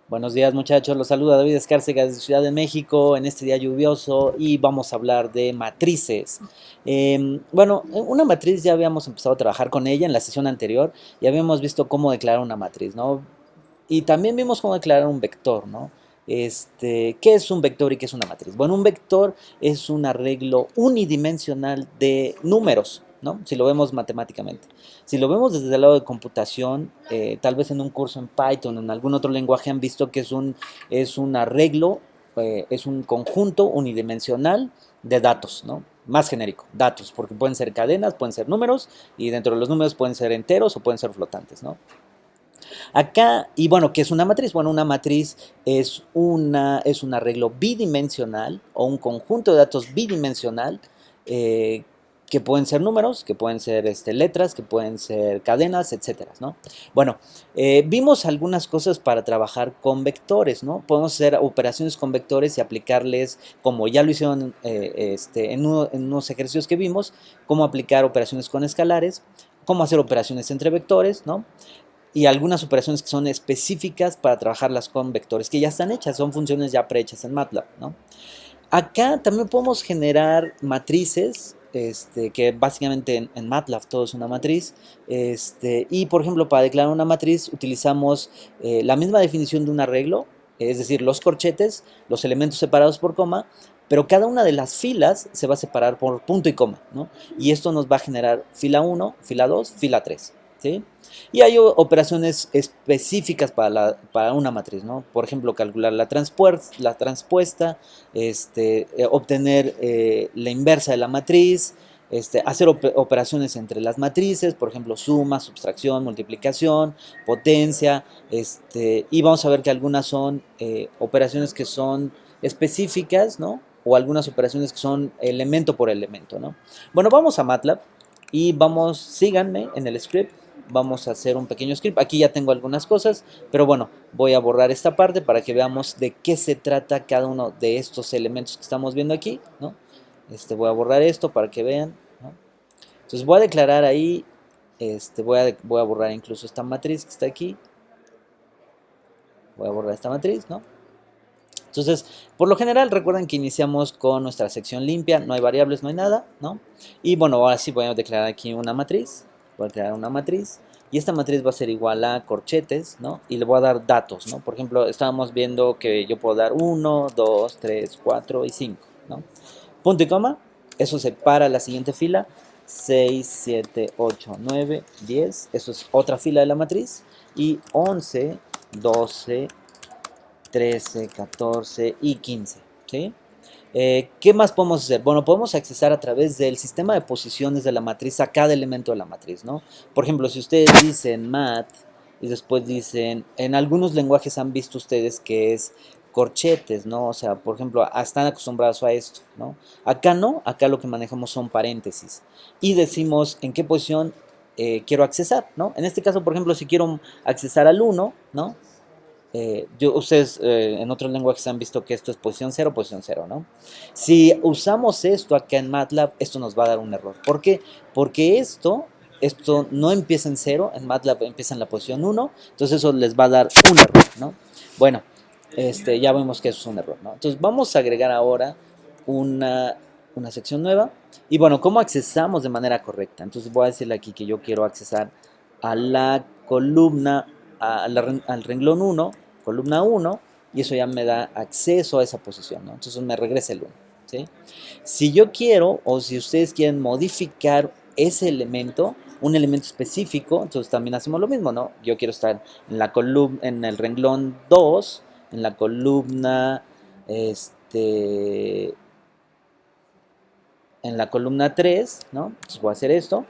Buenos días muchachos, los saluda David Escárcega desde Ciudad de México en este día lluvioso y vamos a hablar de matrices. Una matriz ya habíamos empezado a trabajar con ella en la sesión anterior y habíamos visto cómo declarar una matriz, ¿no? Y también vimos cómo declarar un vector, ¿no? ¿Qué es un vector y qué es una matriz? Bueno, un vector es un arreglo unidimensional de números, ¿no? Si lo vemos matemáticamente. Si lo vemos desde el lado de computación, tal vez en un curso en Python o en algún otro lenguaje han visto que es un arreglo, es un conjunto unidimensional de datos, ¿no? Más genérico, datos, porque pueden ser cadenas, pueden ser números, y dentro de los números pueden ser enteros o pueden ser flotantes, ¿no? Acá, y bueno, ¿qué es una matriz? Bueno, una matriz es un arreglo bidimensional o un conjunto de datos bidimensional eh, que pueden ser números, que pueden ser letras, que pueden ser cadenas, etcétera, ¿no? Bueno, vimos algunas cosas para trabajar con vectores, ¿no? Podemos hacer operaciones con vectores y aplicarles, como ya lo hicieron en unos ejercicios que vimos, cómo aplicar operaciones con escalares, cómo hacer operaciones entre vectores, ¿no? Y algunas operaciones que son específicas para trabajarlas con vectores que ya están hechas, son funciones ya prehechas en MATLAB, ¿no? Acá también podemos generar matrices, que básicamente en MATLAB todo es una matriz, y por ejemplo para declarar una matriz utilizamos la misma definición de un arreglo, es decir, los corchetes, los elementos separados por coma, pero cada una de las filas se va a separar por punto y coma, ¿no? Y esto nos va a generar fila 1, fila 2, fila 3, ¿sí? Y hay operaciones específicas para una matriz, ¿no? Por ejemplo, calcular la transpuesta, obtener la inversa de la matriz, hacer operaciones entre las matrices, por ejemplo, suma, subtracción, multiplicación, potencia, y vamos a ver que algunas son operaciones que son específicas, ¿no? O algunas operaciones que son elemento por elemento, ¿no? Bueno, vamos a MATLAB y síganme en el script. Vamos a hacer un pequeño script. Aquí ya tengo algunas cosas, pero bueno, voy a borrar esta parte para que veamos de qué se trata cada uno de estos elementos que estamos viendo aquí, ¿no? Voy a borrar esto para que vean, ¿no? Entonces voy a declarar ahí, voy a borrar incluso esta matriz que está aquí. Voy a borrar esta matriz, ¿no? Entonces, por lo general, recuerden que iniciamos con nuestra sección limpia, no hay variables, no hay nada, ¿no? Y bueno, ahora sí voy a declarar aquí una matriz, voy a declarar una matriz, y esta matriz va a ser igual a corchetes, ¿no? Y le voy a dar datos, ¿no? Por ejemplo, estábamos viendo que yo puedo dar 1, 2, 3, 4 y 5, ¿no? Punto y coma, eso separa la siguiente fila, 6, 7, 8, 9, 10, eso es otra fila de la matriz, y 11, 12, 13, 14 y 15, ¿sí? ¿Qué más podemos hacer? Bueno, podemos accesar a través del sistema de posiciones de la matriz a cada elemento de la matriz, ¿no? Por ejemplo, si ustedes dicen mat y después dicen, en algunos lenguajes han visto ustedes que es corchetes, ¿no? O sea, por ejemplo, están acostumbrados a esto, ¿no? Acá no, acá lo que manejamos son paréntesis y decimos en qué posición quiero accesar, ¿no? En este caso, por ejemplo, si quiero accesar al 1, ¿no? Ustedes en otros lenguajes han visto que esto es posición cero, ¿no? Si usamos esto acá en MATLAB, esto nos va a dar un error. ¿Por qué? Porque esto no empieza en cero, en MATLAB empieza en la posición 1, entonces eso les va a dar un error, ¿no? Bueno, ya vemos que eso es un error, ¿no? Entonces vamos a agregar ahora una, una sección nueva. Y bueno, ¿cómo accesamos de manera correcta? Entonces voy a decirle aquí que yo quiero accesar a la columna, al renglón 1, columna 1, y eso ya me da acceso a esa posición, ¿no? Entonces me regresa el 1, ¿sí? Si yo quiero, o si ustedes quieren modificar ese elemento, un elemento específico, entonces también hacemos lo mismo, ¿no? Yo quiero estar en el renglón 2, en la columna, en la columna 3, ¿no? Entonces voy a hacer esto,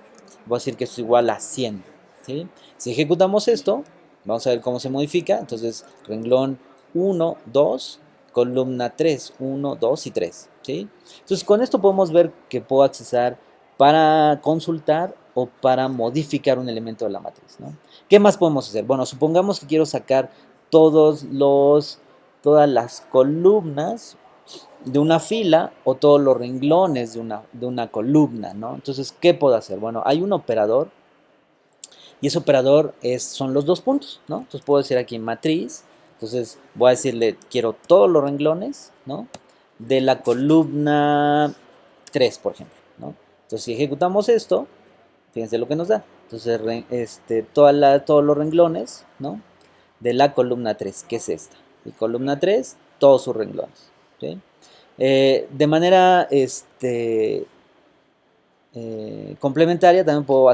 voy a decir que es igual a 100, ¿sí? Si ejecutamos esto, vamos a ver cómo se modifica, entonces renglón 1, 2, columna 3, 1, 2 y 3, ¿sí? Entonces con esto podemos ver que puedo accesar para consultar o para modificar un elemento de la matriz, ¿no? ¿Qué más podemos hacer? Bueno, supongamos que quiero sacar todas las columnas de una fila o todos los renglones de una columna, ¿no? Entonces, ¿qué puedo hacer? Bueno, hay un operador y ese operador son los dos puntos, ¿no? Entonces puedo decir aquí matriz Entonces voy a decirle, quiero todos los renglones, ¿no? De la columna 3, por ejemplo, ¿no? Entonces si ejecutamos esto, fíjense lo que nos da. Entonces todos los renglones, ¿no? De la columna 3, que es esta. Y columna 3, todos sus renglones. ¿Sí? De manera complementaria también puedo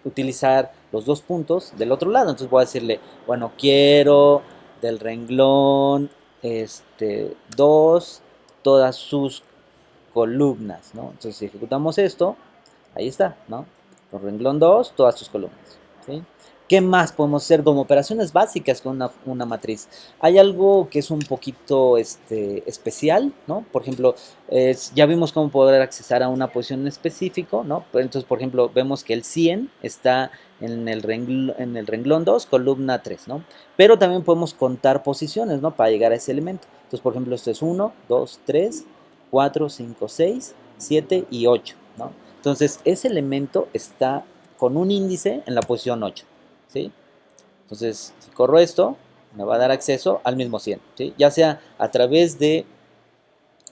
utilizar los dos puntos del otro lado. Entonces voy a decirle, bueno, quiero del renglón 2 todas sus columnas, ¿no? Entonces si ejecutamos esto, ahí está, ¿no? Con renglón 2 todas sus columnas, ¿sí? ¿Qué más podemos hacer como operaciones básicas con una matriz? Hay algo que es un poquito especial, ¿no? Por ejemplo, ya vimos cómo poder accesar a una posición en específico, ¿no? Entonces, por ejemplo, vemos que el 100 está en el renglón 2, columna 3, ¿no? Pero también podemos contar posiciones, ¿no? Para llegar a ese elemento. Entonces, por ejemplo, esto es 1, 2, 3, 4, 5, 6, 7 y 8, ¿no? Entonces, ese elemento está con un índice en la posición 8. ¿Sí? Entonces, si corro esto, me va a dar acceso al mismo 100, ¿sí? Ya sea a través de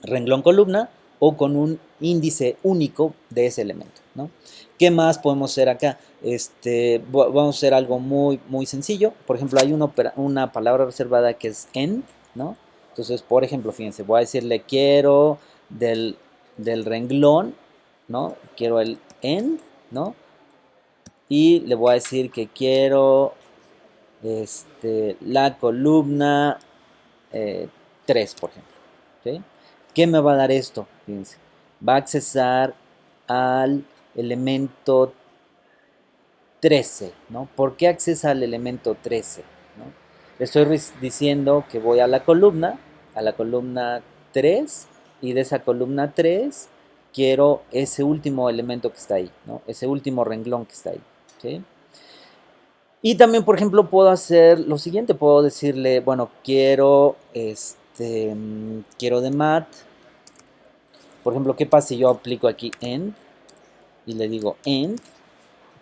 renglón columna o con un índice único de ese elemento, ¿no? ¿Qué más podemos hacer acá? Vamos a hacer algo muy, muy sencillo. Por ejemplo, hay una palabra reservada que es end, ¿no? Entonces, por ejemplo, fíjense, voy a decirle quiero del renglón, ¿no? Quiero el end, ¿no? Y le voy a decir que quiero la columna 3, por ejemplo. ¿Sí? ¿Qué me va a dar esto? Fíjense. Va a accesar al elemento 13, ¿no? ¿Por qué accesa al elemento 13? ¿No? Le estoy diciendo que voy a la columna 3, y de esa columna 3 quiero ese último elemento que está ahí, ¿no? Ese último renglón que está ahí, ¿sí? Y también, por ejemplo, puedo hacer lo siguiente, puedo decirle, bueno, quiero de mat. Por ejemplo, ¿qué pasa si yo aplico aquí end y le digo end?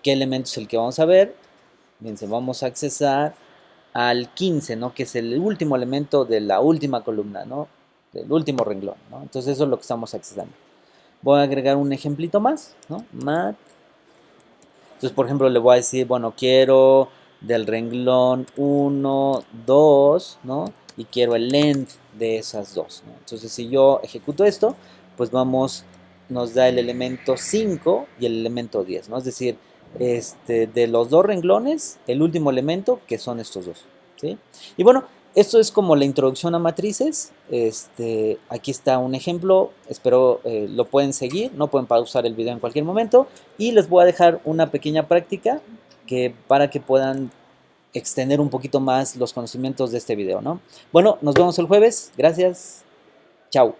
¿Qué elemento es el que vamos a ver? Bien, vamos a accesar al 15, ¿no? Que es el último elemento de la última columna, ¿no? Del último renglón, ¿no? Entonces eso es lo que estamos accesando. Voy a agregar un ejemplito más, ¿no? Mat. Entonces, por ejemplo, le voy a decir, bueno, quiero del renglón 1, 2, ¿no? Y quiero el length de esas dos, ¿no? Entonces, si yo ejecuto esto, pues nos da el elemento 5 y el elemento 10, ¿no? Es decir, de los dos renglones, el último elemento, que son estos dos, ¿sí? Y bueno, esto es como la introducción a matrices. Aquí está un ejemplo, espero lo pueden seguir, no pueden pausar el video en cualquier momento, y les voy a dejar una pequeña práctica para que puedan extender un poquito más los conocimientos de este video, ¿no? Bueno, nos vemos el jueves, gracias, chao.